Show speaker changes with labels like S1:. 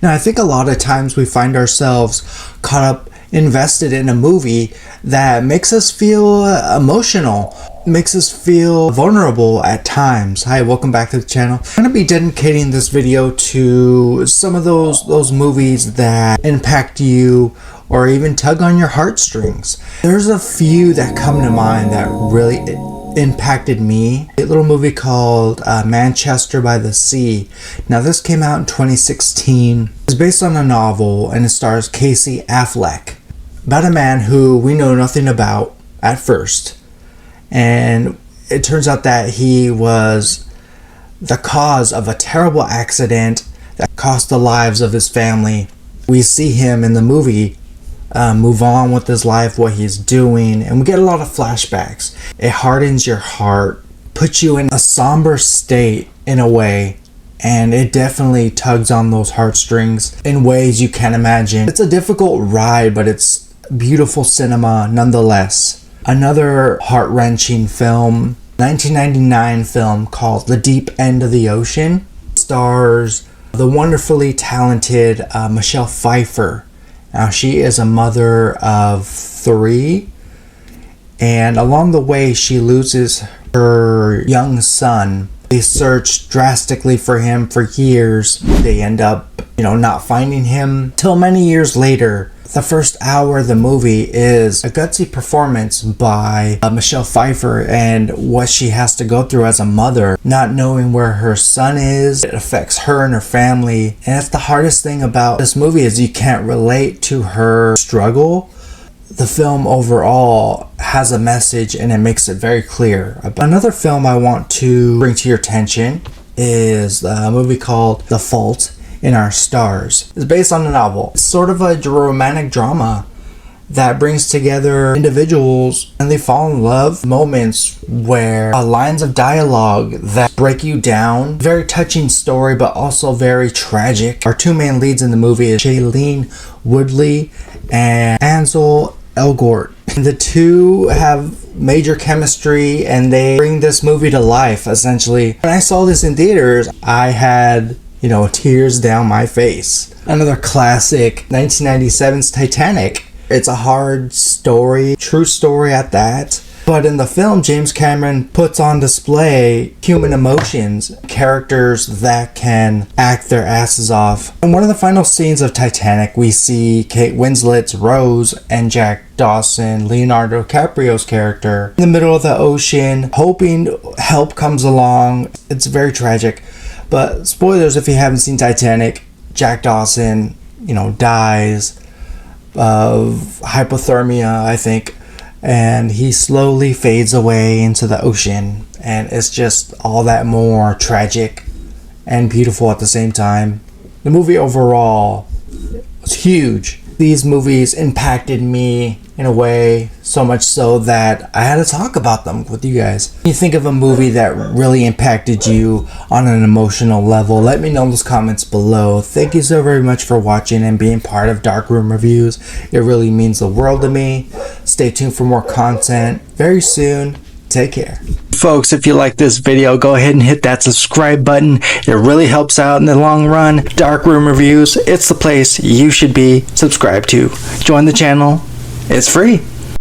S1: Now, I think a lot of times we find ourselves caught up, invested in a movie that makes us feel emotional, makes us feel vulnerable at times. Hi, welcome back to the channel. I'm going to be dedicating this video to some of those movies that impact you or even tug on your heartstrings. There's a few that come to mind that really impacted me. A little movie called Manchester by the Sea. Now, this came out in 2016. It's based on a novel and it stars Casey Affleck, about a man who we know nothing about at first. And it turns out that he was the cause of a terrible accident that cost the lives of his family. We see him in the movie move on with his life, what he's doing, and we get a lot of flashbacks. It hardens your heart, puts you in a somber state in a way, and it definitely tugs on those heartstrings in ways you can't imagine. It's a difficult ride, but it's beautiful cinema nonetheless. Another heart-wrenching film, 1999 film called The Deep End of the Ocean, stars the wonderfully talented Michelle Pfeiffer. Now, she is a mother of 3, and along the way she loses her young son. They search drastically for him for years. They end up, not finding him till many years later. The first hour of the movie is a gutsy performance by Michelle Pfeiffer and what she has to go through as a mother, not knowing where her son is. It affects her and her family, and that's the hardest thing about this movie is you can't relate to her struggle. The film overall has a message and it makes it very clear. Another film I want to bring to your attention is a movie called The Fault in Our Stars. It's based on a novel. It's sort of a romantic drama that brings together individuals and they fall in love. Moments where lines of dialogue that break you down. Very touching story, but also very tragic. Our 2 main leads in the movie is Shailene Woodley and Ansel Elgort. And the two have major chemistry and they bring this movie to life, essentially. When I saw this in theaters, I had tears down my face. Another classic, 1997's Titanic. It's a hard story, true story at that. But in the film, James Cameron puts on display human emotions, characters that can act their asses off. In one of the final scenes of Titanic, we see Kate Winslet's Rose and Jack Dawson, Leonardo DiCaprio's character, in the middle of the ocean, hoping help comes along. It's very tragic. But spoilers if you haven't seen Titanic, Jack Dawson, dies of hypothermia, I think, and he slowly fades away into the ocean, and it's just all that more tragic and beautiful at the same time. The movie overall was huge. These movies impacted me in a way so much so that I had to talk about them with you guys. When you think of a movie that really impacted you on an emotional level, let me know in those comments below. Thank you so very much for watching and being part of Dark Room Reviews. It really means the world to me. Stay tuned for more content very soon. Take care. Folks, if you like this video, go ahead and hit that subscribe button. It really helps out in the long run. Dark Room Reviews, it's the place you should be subscribed to. Join the channel. It's free.